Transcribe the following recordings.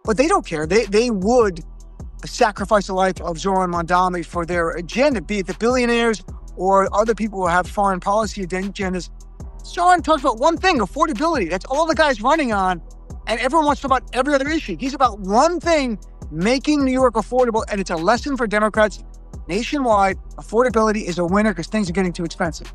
but they don't care. They would sacrifice the life of Zoran Mamdani for their agenda, be it the billionaires or other people who have foreign policy agendas. Zoran talks about one thing: affordability. That's all the guy's running on, and everyone wants to talk about every other issue. He's about one thing: making New York affordable, and it's a lesson for Democrats nationwide. Affordability is a winner because things are getting too expensive.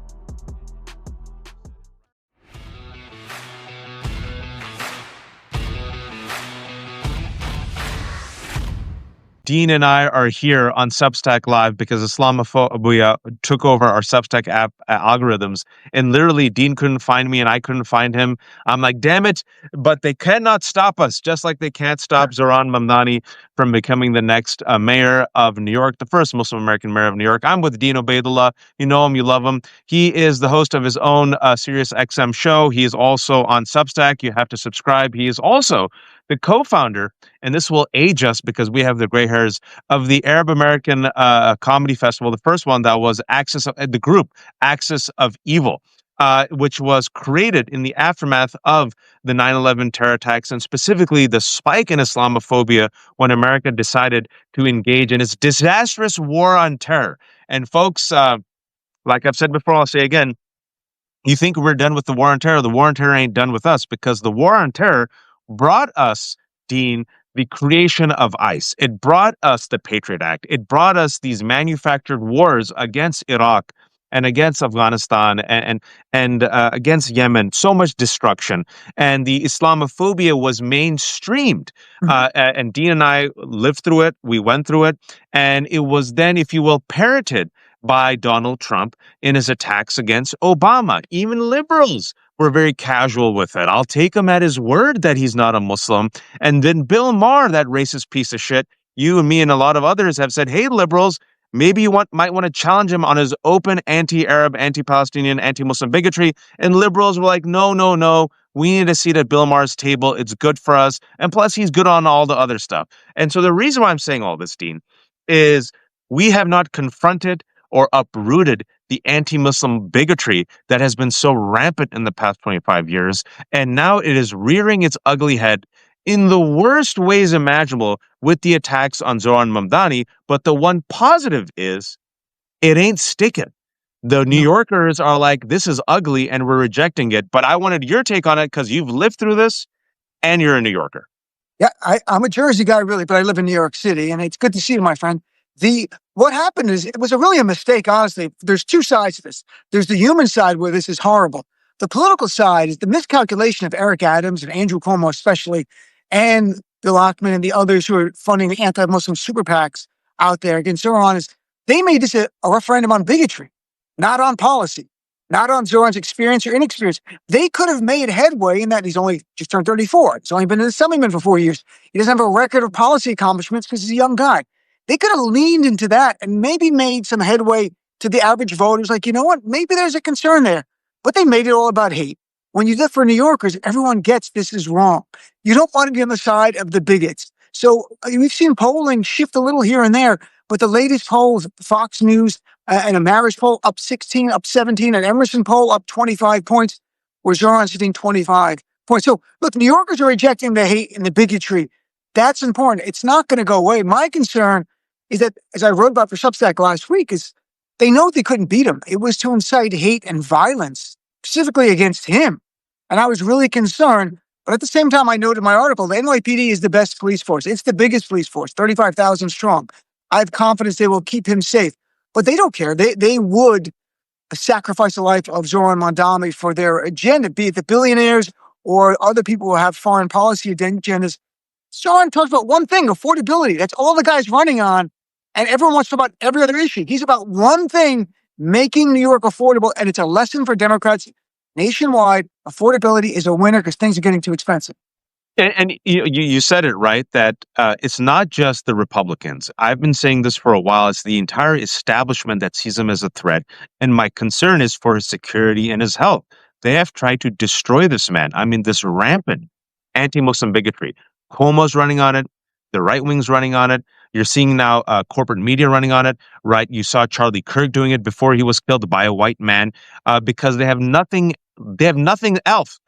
Dean and I are here on Substack Live because Islamophobia took over our Substack app algorithms. And literally, Dean couldn't find me and I couldn't find him. I'm like, damn it. But they cannot stop us, just like they can't stop Zoran Mamdani from becoming the next mayor of New York, the first Muslim American mayor of New York. I'm with Dean Obeidallah. You know him, you love him. He is the host of his own Sirius XM show. He is also on Substack. You have to subscribe. He is also the co-founder, and this will age us because we have the gray hairs, of the Arab American Comedy Festival, the first one that was the group Axis of Evil, which was created in the aftermath of the 9/11 terror attacks, and specifically the spike in Islamophobia when America decided to engage in its disastrous war on terror. And folks, like I've said before, I'll say again, you think we're done with the war on terror? The war on terror ain't done with us, because the war on terror brought us, Dean, the creation of ICE. It brought us the Patriot Act. It brought us these manufactured wars against Iraq and against Afghanistan and against Yemen. So much destruction. And the Islamophobia was mainstreamed. And Dean and I lived through it. We went through it. And it was then, if you will, parroted by Donald Trump in his attacks against Obama. Even liberals were very casual with it. I'll take him at his word that he's not a Muslim. And then Bill Maher, that racist piece of shit, you and me and a lot of others have said, hey, liberals, maybe you might want to challenge him on his open anti-Arab, anti-Palestinian, anti-Muslim bigotry. And liberals were like, no. We need a seat at Bill Maher's table. It's good for us. And plus, he's good on all the other stuff. And so the reason why I'm saying all this, Dean, is we have not confronted or uprooted the anti-Muslim bigotry that has been so rampant in the past 25 years. And now it is rearing its ugly head in the worst ways imaginable with the attacks on Zoran Mamdani. But the one positive is it ain't sticking. The New Yorkers are like, this is ugly and we're rejecting it. But I wanted your take on it because you've lived through this and you're a New Yorker. Yeah, I'm a Jersey guy, really, but I live in New York City, and it's good to see you, my friend. What happened is it was really a mistake, honestly. There's two sides to this. There's the human side where this is horrible. The political side is the miscalculation of Eric Adams and Andrew Cuomo especially, and Bill Ackman and the others who are funding the anti-Muslim super PACs out there against Zoran. Is they made this a referendum on bigotry, not on policy, not on Zoran's experience or inexperience. They could have made headway in that he's only just turned 34. He's only been an assemblyman for 4 years. He doesn't have a record of policy accomplishments because he's a young guy. They could have leaned into that and maybe made some headway to the average voters. Like, you know what? Maybe there's a concern there. But they made it all about hate. When you live for New Yorkers, everyone gets this is wrong. You don't want to be on the side of the bigots. So we've seen polling shift a little here and there. But the latest polls, Fox News and a Marriage poll up 16, up 17, an Emerson poll up 25 points, where Zoran's sitting 25 points. So look, New Yorkers are rejecting the hate and the bigotry. That's important. It's not going to go away. My concern is that, as I wrote about for Substack last week, is they know they couldn't beat him. It was to incite hate and violence, specifically against him. And I was really concerned. But at the same time, I noted in my article, the NYPD is the best police force. It's the biggest police force, 35,000 strong. I have confidence they will keep him safe. But they don't care. They would sacrifice the life of Zoran Mamdani for their agenda, be it the billionaires or other people who have foreign policy agendas. Zoran talks about one thing: affordability. That's all the guy's running on. And everyone wants to talk about every other issue. He's about one thing: making New York affordable. And it's a lesson for Democrats nationwide. Affordability is a winner because things are getting too expensive. And you said it right, that it's not just the Republicans. I've been saying this for a while. It's the entire establishment that sees him as a threat. And my concern is for his security and his health. They have tried to destroy this man. I mean, this rampant anti-Muslim bigotry. Cuomo's running on it. The right wing's running on it. You're seeing now corporate media running on it, right? You saw Charlie Kirk doing it before he was killed by a white man because they have nothing they have nothing else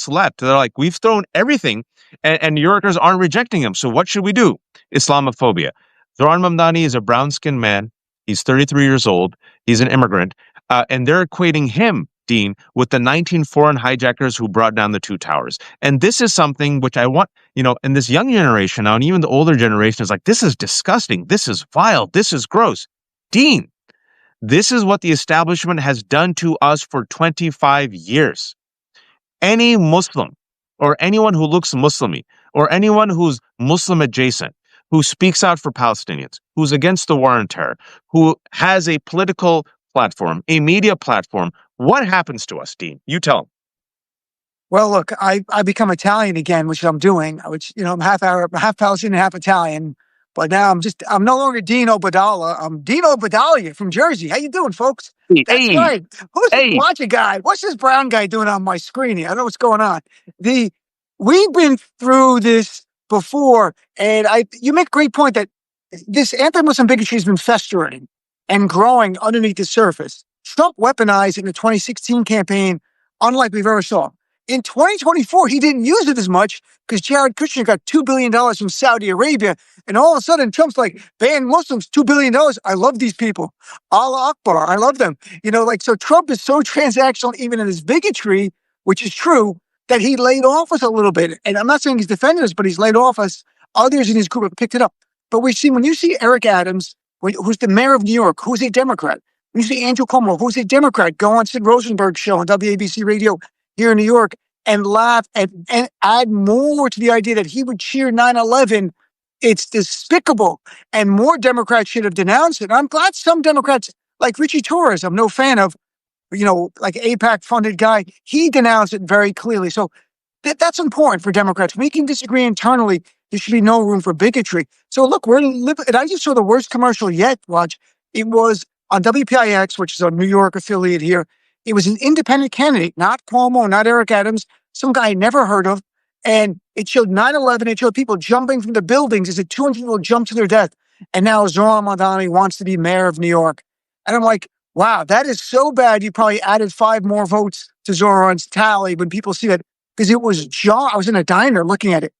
left. They're like, we've thrown everything, and New Yorkers aren't rejecting him. So what should we do? Islamophobia. Zoran Mamdani is a brown-skinned man. He's 33 years old. He's an immigrant, and they're equating him, Dean, with the 19 foreign hijackers who brought down the two towers. And this is something which I want, and this young generation now, and even the older generation is like, this is disgusting. This is vile. This is gross. Dean, this is what the establishment has done to us for 25 years. Any Muslim or anyone who looks Muslimy or anyone who's Muslim adjacent, who speaks out for Palestinians, who's against the war on terror, who has a political platform, a media platform, what happens to us, Dean? You tell them. Well, look, I become Italian again, which I'm doing, which, I'm half Arab, half Palestinian, half Italian. But now I'm no longer Dean Obeidallah. I'm Dean Obeidallah from Jersey. How you doing, folks? That's right. Who's this watching guy? What's this brown guy doing on my screen here? I don't know what's going on. We've been through this before, and you make a great point that this anti-Muslim bigotry has been festering and growing underneath the surface. Trump weaponized it in the 2016 campaign, unlike we've ever saw. In 2024, he didn't use it as much because Jared Kushner got $2 billion from Saudi Arabia. And all of a sudden, Trump's like, ban Muslims, $2 billion. I love these people. Allah Akbar. I love them. So Trump is so transactional, even in his bigotry, which is true, that he laid off us a little bit. And I'm not saying he's defending us, but he's laid off us. Others in his group have picked it up. But when you see Eric Adams, who's the mayor of New York, who's a Democrat, when you see Andrew Cuomo, who's a Democrat, go on Sid Rosenberg's show on WABC Radio here in New York and laugh and add more to the idea that he would cheer 9/11, it's despicable. And more Democrats should have denounced it. I'm glad some Democrats, like Richie Torres, I'm no fan of, like AIPAC funded guy, he denounced it very clearly. So that's important for Democrats. We can disagree internally. There should be no room for bigotry. So look, and I just saw the worst commercial yet, Raj. It was on WPIX, which is a New York affiliate here. It was an independent candidate, not Cuomo, not Eric Adams, some guy I never heard of. And it showed 9/11. It showed people jumping from the buildings as 200 people jumped to their death. And now Zoran Mamdani wants to be mayor of New York. And I'm like, wow, that is so bad. You probably added 5 more votes to Zoran's tally when people see that. Because it was jarring. I was in a diner looking at it.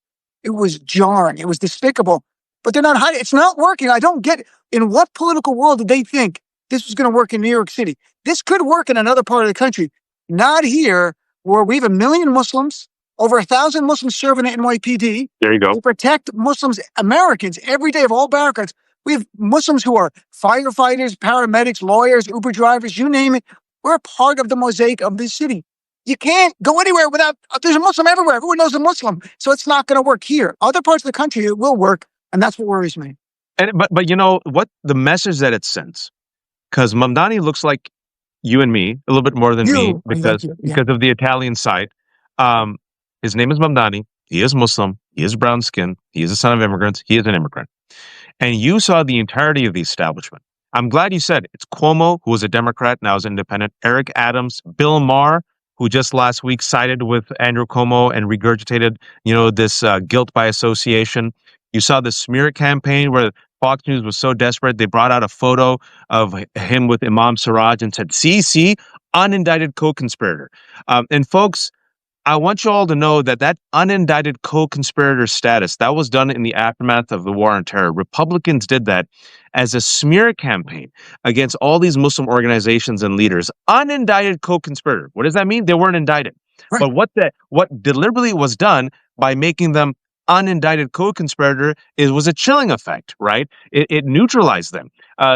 It was jarring. It was despicable. But they're not hiding. It's not working. I don't get it. In what political world did they think this was going to work in New York City? This could work in another part of the country. Not here, where we have 1 million Muslims, over 1,000 Muslims serving at NYPD. There you go. To protect Muslims, Americans, every day of all backgrounds. We have Muslims who are firefighters, paramedics, lawyers, Uber drivers, you name it. We're a part of the mosaic of this city. You can't go anywhere without, there's a Muslim everywhere. Everyone knows a Muslim. So it's not going to work here. Other parts of the country, it will work. And that's what worries me. But you know what? The message that it sends, because Mamdani looks like you and me, a little bit more than me, because of the Italian side. His name is Mamdani. He is Muslim. He is brown skin. He is a son of immigrants. He is an immigrant. And you saw the entirety of the establishment. I'm glad you said it's Cuomo, who was a Democrat, now is independent. Eric Adams, Bill Maher, who just last week sided with Andrew Cuomo and regurgitated, this guilt by association. You saw the smear campaign where Fox News was so desperate, they brought out a photo of him with Imam Siraj and said, see, unindicted co-conspirator. And folks, I want you all to know that unindicted co-conspirator status, that was done in the aftermath of the war on terror. Republicans did that as a smear campaign against all these Muslim organizations and leaders. Unindicted co-conspirator. What does that mean? They weren't indicted. Right. But what deliberately was done by making them unindicted co-conspirator was a chilling effect, right? It neutralized them.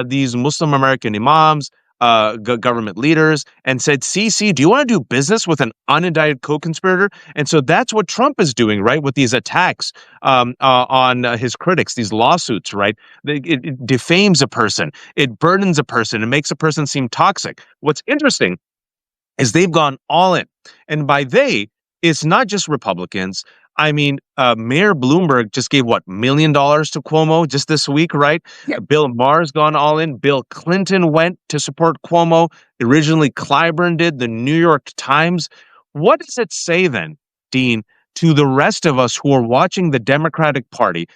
These Muslim American imams, government leaders, and said, see, do you want to do business with an unindicted co-conspirator? And so that's what Trump is doing, right, with these attacks on his critics, these lawsuits, right? It defames a person. It burdens a person. It makes a person seem toxic. What's interesting is they've gone all in. And by they, it's not just Republicans. I mean, Mayor Bloomberg just gave, $1 million to Cuomo just this week, right? Yeah. Bill Maher's gone all in. Bill Clinton went to support Cuomo. Originally, Clyburn did, the New York Times. What does it say then, Dean, to the rest of us who are watching the Democratic Party?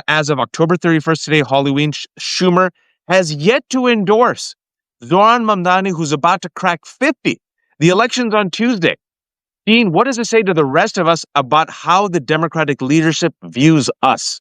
As of October 31st today, Halloween, Schumer has yet to endorse Zoran Mamdani, who's about to crack 50. The election's on Tuesday. Dean, what does it say to the rest of us about how the Democratic leadership views us?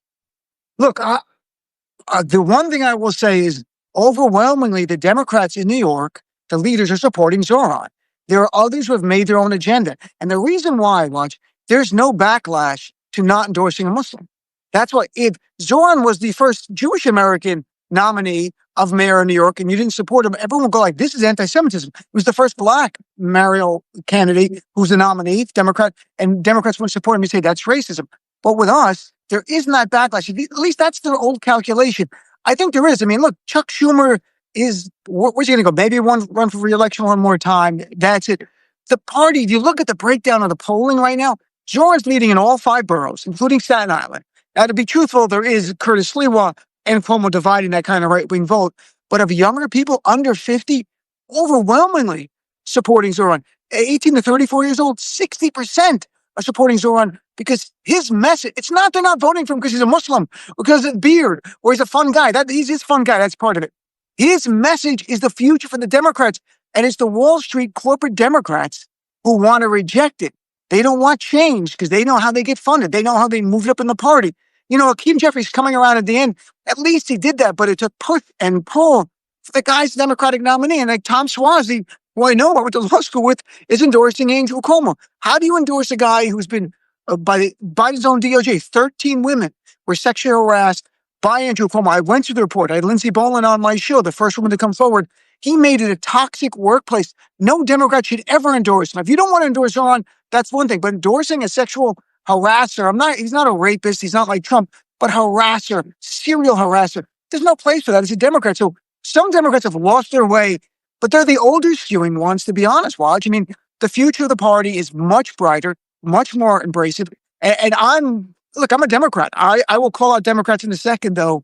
Look, the one thing I will say is overwhelmingly the Democrats in New York, the leaders are supporting Zoran. There are others who have made their own agenda. And the reason why, Watch, there's no backlash to not endorsing a Muslim. That's why if Zoran was the first Jewish American nominee of mayor of New York and you didn't support him, everyone would go like, this is anti-Semitism. He was the first black mayoral candidate who's a nominee, Democrat, and Democrats wouldn't support him. You say that's racism. But with us, there isn't that backlash. At least that's their old calculation. I think there is. I mean, look, Chuck Schumer is, where's he going to go? Maybe run for re-election one more time. That's it. The party, if you look at the breakdown of the polling right now, Zoran's leading in all 5 boroughs, including Staten Island. Now, to be truthful, there is Curtis Sliwa and Cuomo dividing that kind of right-wing vote. But of younger people under 50, overwhelmingly supporting Zoran. 18 to 34 years old, 60% are supporting Zoran because his message, it's not they're not voting for him because he's a Muslim, because of beard, or he's a fun guy. He's a fun guy, that's part of it. His message is the future for the Democrats, and it's the Wall Street corporate Democrats who want to reject it. They don't want change because they know how they get funded. They know how they moved up in the party. You know, Hakeem Jeffries coming around at the end, at least he did that, but it took push and pull for the guy's Democratic nominee. And like Tom Suozzi, who I know I went to law school with, is endorsing Andrew Cuomo. How do you endorse a guy who's been, by his own DOJ, 13 women were sexually harassed by Andrew Cuomo? I went to the report. I had Lindsey Boland on my show, the first woman to come forward. He made it a toxic workplace. No Democrat should ever endorse him. If you don't want to endorse Zoran, that's one thing. But endorsing a sexual harasser, he's not a rapist, he's not like Trump, but harasser, serial harasser. There's no place for that as a Democrat. So some Democrats have lost their way, but they're the older skewing ones, to be honest, Waj. I mean, the future of the party is much brighter, much more embracive. And I'm a Democrat. I will call out Democrats in a second, though,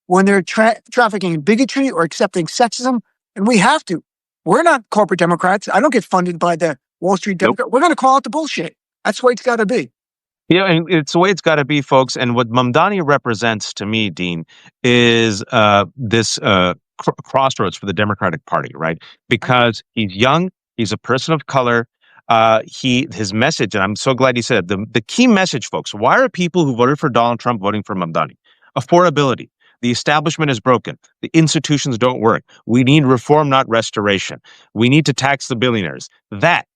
when they're trafficking in bigotry or accepting sexism. And we have to. We're not corporate Democrats. I don't get funded by the Wall Street Democrat. Nope. We're going to call out the bullshit. That's the way it's got to be. Yeah, and it's the way it's got to be, folks. And what Mamdani represents to me, Dean, is this crossroads for the Democratic Party, right? Because he's young, he's a person of color. His message, and I'm so glad he said it, the key message, folks. Why are people who voted for Donald Trump voting for Mamdani? Affordability. The establishment is broken. The institutions don't work. We need reform, not restoration. We need to tax the billionaires. That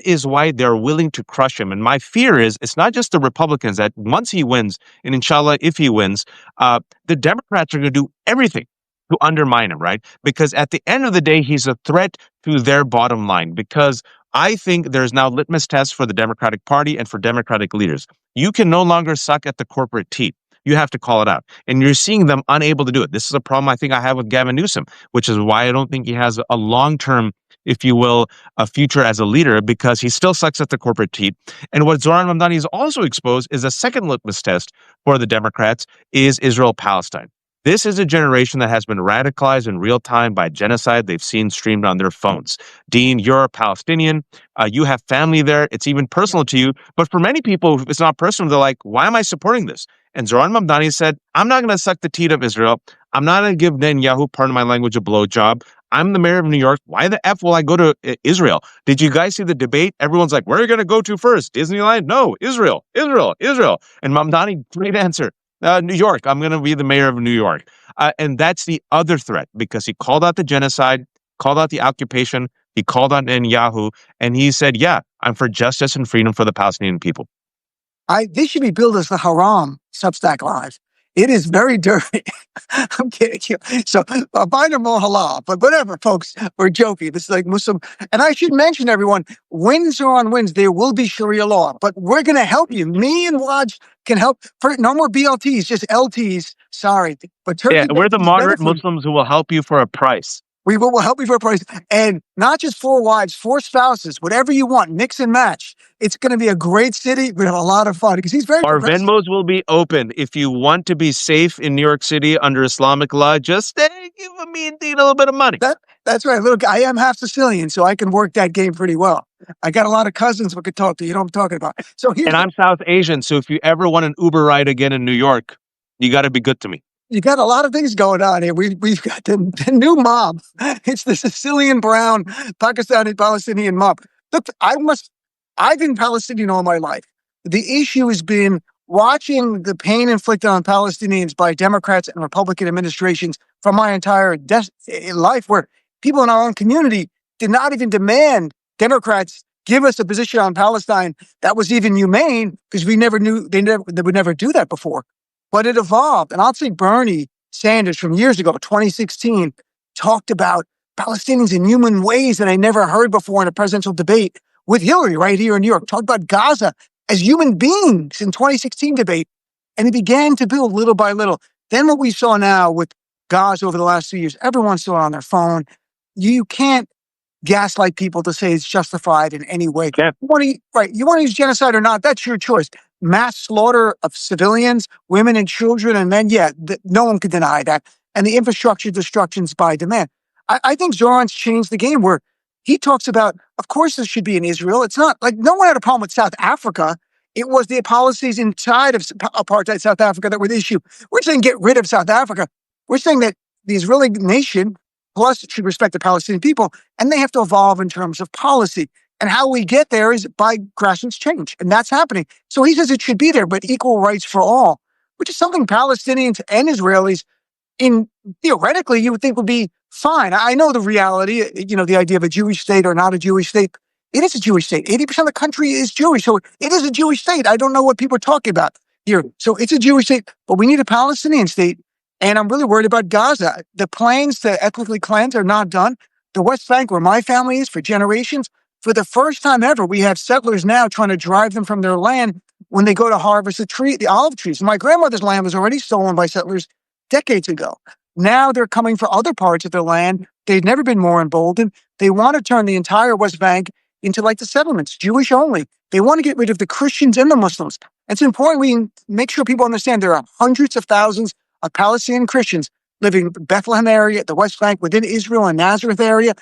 is why they're willing to crush him. And my fear is it's not just the Republicans that once he wins, and inshallah, if he wins, the Democrats are going to do everything to undermine him, right? Because at the end of the day, he's a threat to their bottom line. Because I think there's now litmus tests for the Democratic Party and for Democratic leaders. You can no longer suck at the corporate teat. You have to call it out. And you're seeing them unable to do it. This is a problem I think I have with Gavin Newsom, which is why I don't think he has a long-term, if you will, a future as a leader, because he still sucks at the corporate teat. And what Zoran Mamdani has also exposed is a second litmus test for the Democrats is Israel-Palestine. This is a generation that has been radicalized in real time by genocide they've seen streamed on their phones. Dean, you're a Palestinian. You have family there. It's even personal to you. But for many people, it's not personal. They're like, why am I supporting this? And Zoran Mamdani said, I'm not going to suck the teat of Israel. I'm not going to give Netanyahu, pardon my language, a blowjob. I'm the mayor of New York. Why the F will I go to Israel? Did you guys see the debate? Everyone's like, where are you going to go to first? Disneyland? No, Israel, Israel, Israel. And Mamdani, great answer. New York, I'm going to be the mayor of New York. And that's the other threat because he called out the genocide, called out the occupation, he called out Netanyahu, and he said, yeah, I'm for justice and freedom for the Palestinian people. This should be billed as the haram Substack Live. It is very dirty. I'm kidding you. So find them all halal, but whatever, folks. We're joking. This is like Muslim. And I should mention, everyone, wins or on wins, there will be Sharia law, but we're going to help you. Me and Waj can help. For no more BLTs, just LTs. Sorry. But yeah, we're the moderate Muslims who will help you for a price. We will help you for a price. And not just 4 wives, 4 spouses, whatever you want, mix and match. It's going to be a great city. We're going to have a lot of fun because he's very Our Venmos will be open. If you want to be safe in New York City under Islamic law, just give me and Dean a little bit of money. That's right. Look, I am half Sicilian, so I can work that game pretty well. I got a lot of cousins we could talk to. You know what I'm talking about. And I'm South Asian, so if you ever want an Uber ride again in New York, you got to be good to me. You got a lot of things going on here. We've got the new mob. It's the Sicilian brown Pakistani Palestinian mob. Look, I've been Palestinian all my life. The issue has been watching the pain inflicted on Palestinians by Democrats and Republican administrations for my entire life, where people in our own community did not even demand Democrats give us a position on Palestine that was even humane, because we never knew they would never do that before. But it evolved. And I'll say Bernie Sanders from years ago, 2016, talked about Palestinians in human ways that I never heard before in a presidential debate with Hillary right here in New York. Talked about Gaza as human beings in 2016 debate. And it began to build little by little. Then what we saw now with Gaza over the last 2 years, everyone's still on their phone. You can't gaslight people to say it's justified in any way. Yeah. You want to use genocide or not, that's your choice. Mass slaughter of civilians, women and children and men, no one could deny that. And the infrastructure destructions by demand. I think Zoran's changed the game, where he talks about, of course, this should be in Israel. It's not like no one had a problem with South Africa. It was the policies inside of apartheid South Africa that were the issue. We're saying get rid of South Africa. We're saying that the Israeli nation, plus, should respect the Palestinian people, and they have to evolve in terms of policy. And how we get there is by grassroots change, and that's happening. So he says it should be there, but equal rights for all, which is something Palestinians and Israelis, theoretically, you would think would be fine. I know the reality, the idea of a Jewish state or not a Jewish state. It is a Jewish state. 80% of the country is Jewish, so it is a Jewish state. I don't know what people are talking about here. So it's a Jewish state, but we need a Palestinian state. And I'm really worried about Gaza. The plans to ethnically cleanse are not done. The West Bank, where my family is for generations, for the first time ever, we have settlers now trying to drive them from their land when they go to harvest the olive trees. My grandmother's land was already stolen by settlers decades ago. Now they're coming for other parts of their land. They've never been more emboldened. They want to turn the entire West Bank into like the settlements, Jewish only. They want to get rid of the Christians and the Muslims. It's important we make sure people understand there are hundreds of thousands of Palestinian Christians living in the Bethlehem area, the West Bank, within Israel and Nazareth area.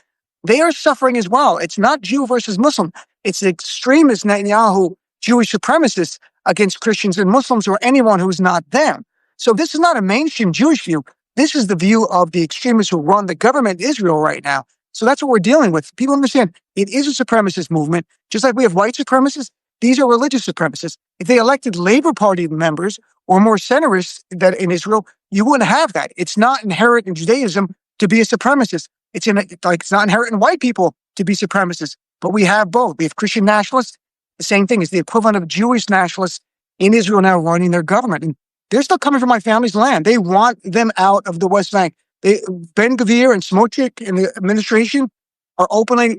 They are suffering as well. It's not Jew versus Muslim. It's the extremist Netanyahu Jewish supremacists against Christians and Muslims or anyone who's not them. So this is not a mainstream Jewish view. This is the view of the extremists who run the government in Israel right now. So that's what we're dealing with. People understand it is a supremacist movement. Just like we have white supremacists, these are religious supremacists. If they elected Labor Party members or more centrists that in Israel, you wouldn't have that. It's not inherent in Judaism to be a supremacist. It's not inherent in white people to be supremacists. But we have both. We have Christian nationalists. The same thing is the equivalent of Jewish nationalists in Israel now running their government. And they're still coming from my family's land. They want them out of the West Bank. Ben Gvir and Smotrich and the administration are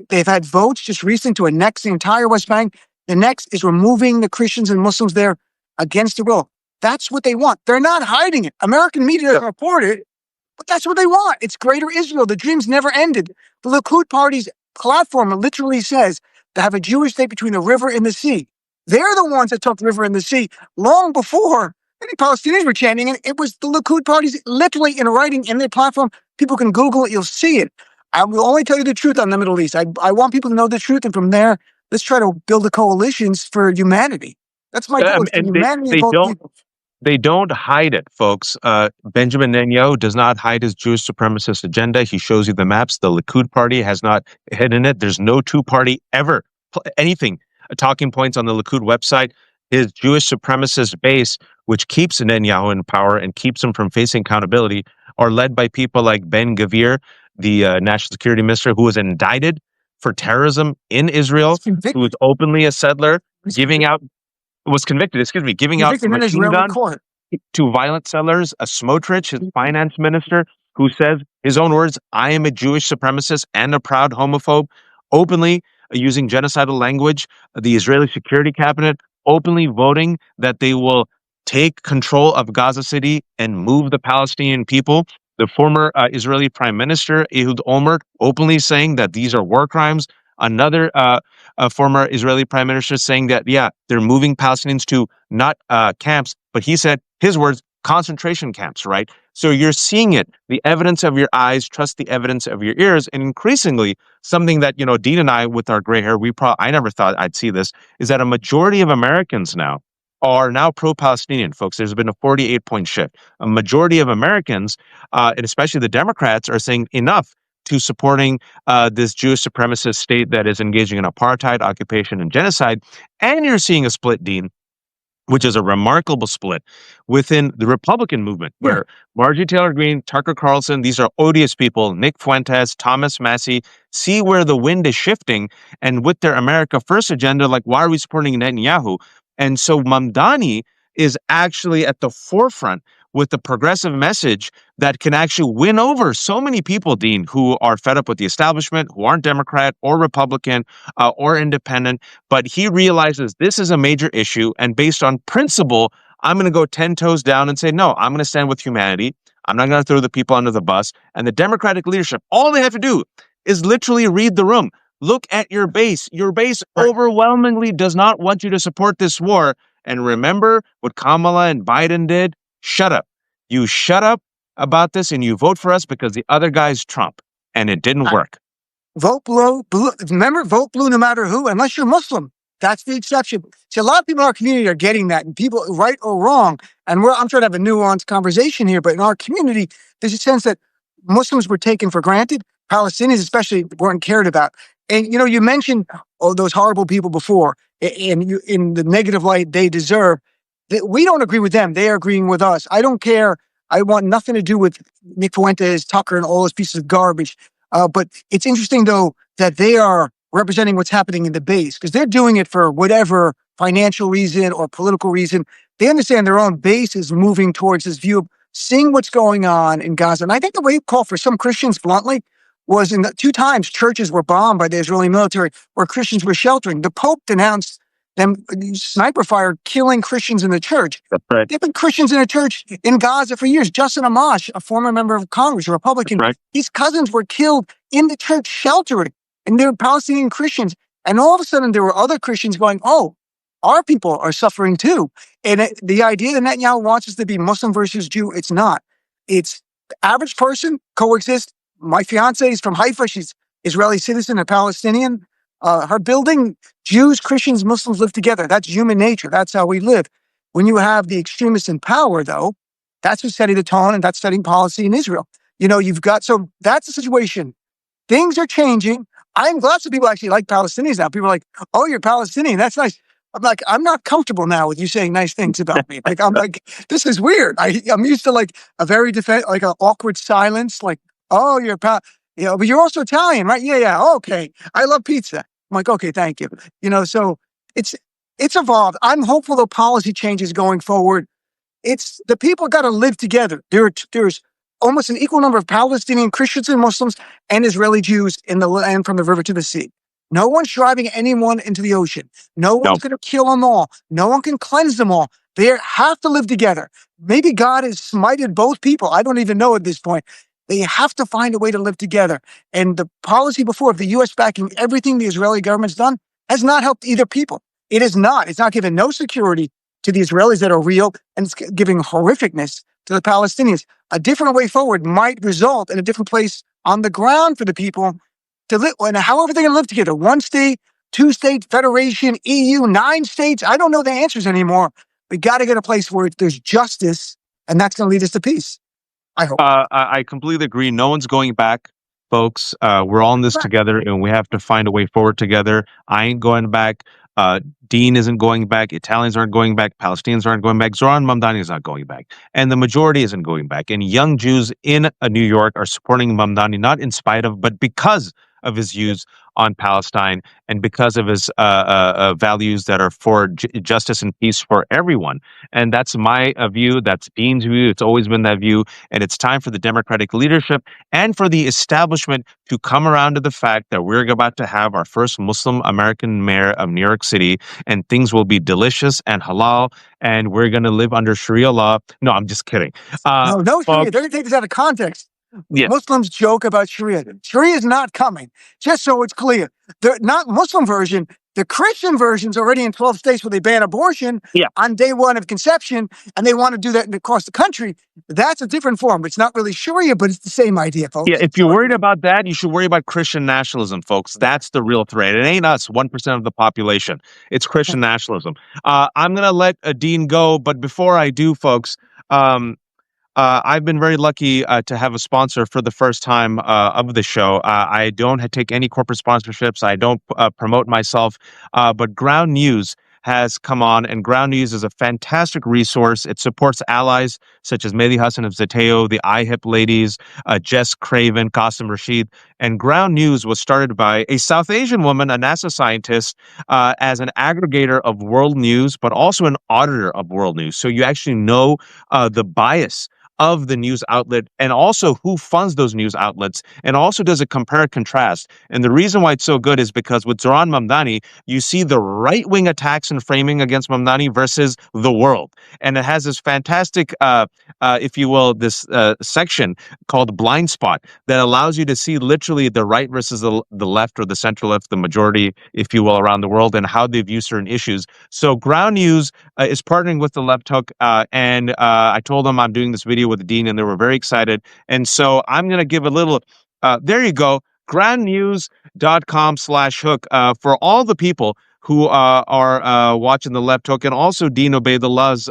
they've had votes just recently to annex the entire West Bank. The next is removing the Christians and Muslims there against their will. That's what they want. They're not hiding it. American media doesn't report it, but that's what they want. It's greater Israel. The dream's never ended. The Likud party's platform literally says to have a Jewish state between the river and the sea. They're the ones that took the river and the sea long before any Palestinians were chanting it. It was the Likud party's literally in writing in their platform. People can Google it. You'll see it. I will only tell you the truth on the Middle East. I want people to know the truth. And from there, let's try to build a coalitions for humanity. That's my goal. And humanity they don't hide it, folks. Benjamin Netanyahu does not hide his Jewish supremacist agenda. He shows you the maps. The Likud party has not hidden it. There's no two-party ever, anything, talking points on the Likud website. His Jewish supremacist base, which keeps Netanyahu in power and keeps him from facing accountability, are led by people like Ben Gvir, the national security minister, who was indicted for terrorism in Israel, who was openly a settler, giving out machine guns to violent settlers. A Smotrich, his finance minister, who says his own words, "I am a Jewish supremacist and a proud homophobe," openly using genocidal language. The Israeli security cabinet openly voting that they will take control of Gaza City and move the Palestinian people. The former Israeli Prime Minister, Ehud Olmert, openly saying that these are war crimes. Another former Israeli Prime Minister saying that, they're moving Palestinians to not camps, but he said, his words, concentration camps, right? So you're seeing it, the evidence of your eyes, trust the evidence of your ears. And increasingly, something that, Dean and I, with our gray hair, I never thought I'd see this, is that a majority of Americans now are now pro-Palestinian, folks. There's been a 48-point shift. A majority of Americans, and especially the Democrats, are saying enough. to supporting this Jewish supremacist state that is engaging in apartheid, occupation, and genocide. And you're seeing a split, Dean, which is a remarkable split within the Republican movement, where Marjorie Taylor Greene, Tucker Carlson, these are odious people, Nick Fuentes, Thomas Massie, see where the wind is shifting, and with their America First agenda, like, why are we supporting Netanyahu? And so Mamdani is actually at the forefront with the progressive message that can actually win over so many people, Dean, who are fed up with the establishment, who aren't Democrat or Republican or independent. But he realizes this is a major issue. And based on principle, I'm going to go 10 toes down and say, no, I'm going to stand with humanity. I'm not going to throw the people under the bus. And the Democratic leadership, all they have to do is literally read the room. Look at your base. Your base overwhelmingly does not want you to support this war. And remember what Kamala and Biden did? Shut up. You shut up about this and you vote for us because the other guy's Trump. And it didn't work. Vote blue. Remember, vote blue no matter who, unless you're Muslim. That's the exception. See, a lot of people in our community are getting that, and people, right or wrong, and I'm trying to have a nuanced conversation here, but in our community, there's a sense that Muslims were taken for granted. Palestinians especially weren't cared about. And, you mentioned those horrible people before, and in the negative light they deserve. We don't agree with them. They are agreeing with us. I don't care. I want nothing to do with Nick Fuentes, Tucker, and all those pieces of garbage. But it's interesting, though, that they are representing what's happening in the base, because they're doing it for whatever financial reason or political reason. They understand their own base is moving towards this view of seeing what's going on in Gaza. And I think the wake call for some Christians, bluntly, was in the 2 times churches were bombed by the Israeli military where Christians were sheltering. The Pope denounced them sniper fire killing Christians in the church. That's right. There have been Christians in a church in Gaza for years. Justin Amash, a former member of Congress, a Republican, his cousins were killed in the church sheltering, and they were Palestinian Christians. And all of a sudden, there were other Christians going, oh, our people are suffering too. And the idea that Netanyahu wants us to be Muslim versus Jew, it's not. It's the average person coexist. My fiance is from Haifa. She's Israeli citizen, a Palestinian. Her building, Jews, Christians, Muslims live together. That's human nature. That's how we live. When you have the extremists in power, though, that's what's setting the tone, and that's setting policy in Israel. So that's the situation. Things are changing. I'm glad some people actually like Palestinians now. People are like, oh, you're Palestinian. That's nice. I'm like, I'm not comfortable now with you saying nice things about me. I'm like, this is weird. I'm used to like a very like an awkward silence. Like, oh, you're but you're also Italian, right? Yeah. Oh, okay. I love pizza. I'm like, okay, thank you. So it's evolved. I'm hopeful the policy changes going forward. It's the people got to live together. There's almost an equal number of Palestinian Christians and Muslims and Israeli Jews in the land from the river to the sea. No one's driving anyone into the ocean. No one's going to kill them all. No one can cleanse them all. They have to live together. Maybe God has smited both people. I don't even know at this point. They have to find a way to live together. And the policy before of the U.S. backing everything the Israeli government's done has not helped either people. It is not. It's not given no security to the Israelis that are real, and it's giving horrificness to the Palestinians. A different way forward might result in a different place on the ground for the people to live, and however they're going to live together. 1 state, 2-state federation, EU, 9 states. I don't know the answers anymore. We got to get a place where there's justice, and that's going to lead us to peace. I hope. I completely agree. No one's going back, folks. We're all in this together, and we have to find a way forward together. I ain't going back. Dean isn't going back. Italians aren't going back. Palestinians aren't going back. Zoran Mamdani is not going back. And the majority isn't going back. And young Jews in New York are supporting Mamdani, not in spite of, but because of his views on Palestine and because of his values that are for justice and peace for everyone. And that's my view. That's Dean's view. It's always been that view. And it's time for the Democratic leadership and for the establishment to come around to the fact that we're about to have our first Muslim American mayor of New York City, and things will be delicious and halal, and we're going to live under Sharia law. No, I'm just kidding. No, Sharia. They're going to take this out of context. Yes. Muslims joke about Sharia. Sharia is not coming, just so it's clear. The not Muslim version, the Christian version is already in 12 states where they ban abortion on day 1 of conception, and they want to do that across the country. That's a different form. It's not really Sharia, but it's the same idea, folks. Yeah, if you're worried about that, you should worry about Christian nationalism, folks. That's the real threat. It ain't us, 1% of the population. It's Christian nationalism. I'm going to let Dean go, but before I do, folks, I've been very lucky to have a sponsor for the first time of the show. I don't take any corporate sponsorships. I don't promote myself, but Ground News has come on, and Ground News is a fantastic resource. It supports allies such as Mehdi Hassan of Zateo, the IHIP ladies, Jess Craven, Qasim Rashid. And Ground News was started by a South Asian woman, a NASA scientist, as an aggregator of world news, but also an auditor of world news. So you actually know the bias of the news outlet and also who funds those news outlets, and also does a compare and contrast. And the reason why it's so good is because with Zoran Mamdani, you see the right-wing attacks and framing against Mamdani versus the world. And it has this fantastic, if you will, this section called Blind Spot that allows you to see literally the right versus the left, or the center left, the majority, if you will, around the world, and how they view certain issues. So Ground News is partnering with the Left Hook, and I told them I'm doing this video with Dean, and they were very excited. And so I'm going to give a little, there you go, groundnews.com/hook for all the people who are watching the Left Hook, and also Dean Obeidallah's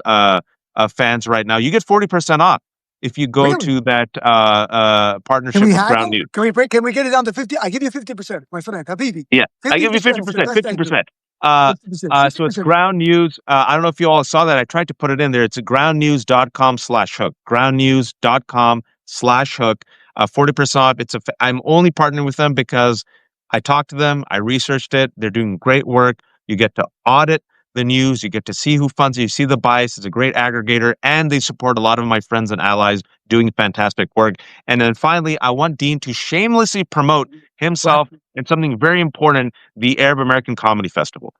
fans right now. You get 40% off if you go Really? to that Can partnership we with haggle? Ground News. Can we get it down to 50? I give you 50%, my friend, Habibi. Yeah, I give you 50%, sir. 50%, Thank you. 50%. 50%, So it's 50%. Ground News. I don't know if you all saw that. I tried to put it in there. It's groundnews.com/hook. Groundnews.com/hook. 40% off. I'm only partnering with them because I talked to them. I researched it. They're doing great work. You get to audit the news. You get to see who funds it. You see the bias. It's a great aggregator, and they support a lot of my friends and allies doing fantastic work. And then finally, I want Dean to shamelessly promote himself and something very important, the Arab American Comedy Festival.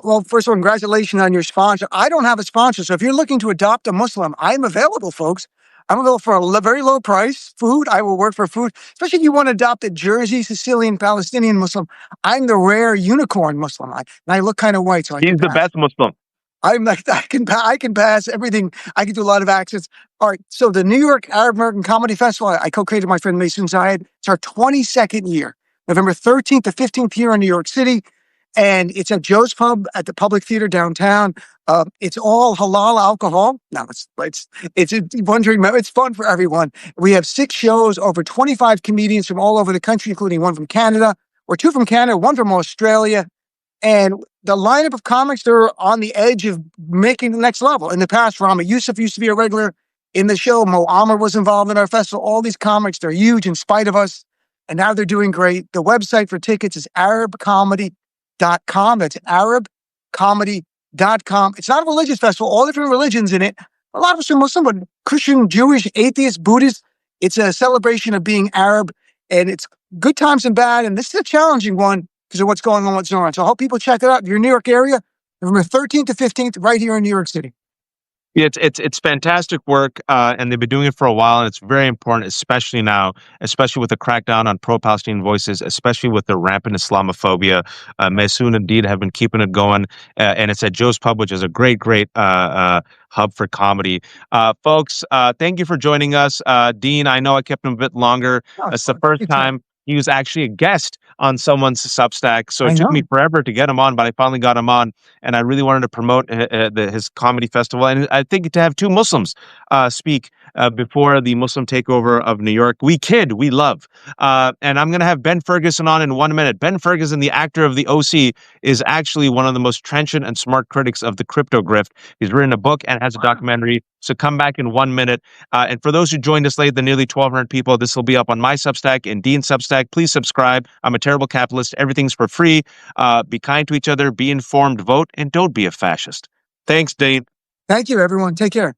Well, first of all, congratulations on your sponsor. I don't have a sponsor, so if you're looking to adopt a Muslim, I'm available, folks. I'm available for a very low price food. I will work for food, especially if you want to adopt a Jersey, Sicilian, Palestinian Muslim. I'm the rare unicorn Muslim. And I look kind of white, so I He's can the pass. best Muslim. I'm like, I can pass everything. I can do a lot of accents. All right. So the New York Arab American Comedy Festival, I co-created with my friend Mason Zayed. It's our 22nd year, November 13th to 15th here in New York City. And it's at Joe's Pub at the Public Theater downtown. It's all halal alcohol. No, it's wondering. It's fun for everyone. We have 6 shows, over 25 comedians from all over the country, including one from Canada, or 2 from Canada, 1 from Australia. And the lineup of comics, they're on the edge of making the next level. In the past, Rama Yusuf used to be a regular in the show. Mo Amr was involved in our festival. All these comics, they're huge in spite of us. And now they're doing great. The website for tickets is arabcomedy.com. That's arabcomedy.com. It's not a religious festival, all different religions in it. A lot of us are Muslim, but Christian, Jewish, atheist, Buddhist. It's a celebration of being Arab, and it's good times and bad. And this is a challenging one because of what's going on with Zoran. So I hope people check it out. If you're in New York area, November 13th to 15th, right here in New York City. Yeah, it's fantastic work, and they've been doing it for a while, and it's very important, especially now, especially with the crackdown on pro-Palestinian voices, especially with the rampant Islamophobia. Maysoon and Dean have been keeping it going, and it's at Joe's Pub, which is a great hub for comedy. Folks, thank you for joining us. Dean, I know I kept him a bit longer. It's the first time he was actually a guest on someone's Substack, so it took me forever to get him on, but I finally got him on, and I really wanted to promote his comedy festival. And I think to have 2 Muslims speak before the Muslim takeover of New York, we kid, we love. And I'm going to have Ben Ferguson on in 1 minute. Ben Ferguson, the actor of the OC, is actually one of the most trenchant and smart critics of the crypto grift. He's written a book and has a documentary. So come back in 1 minute. And for those who joined us late, the nearly 1,200 people, this will be up on my Substack and Dean's Substack. Please subscribe. I'm a terrible capitalist. Everything's for free. Be kind to each other. Be informed. Vote. And don't be a fascist. Thanks, Dean. Thank you, everyone. Take care.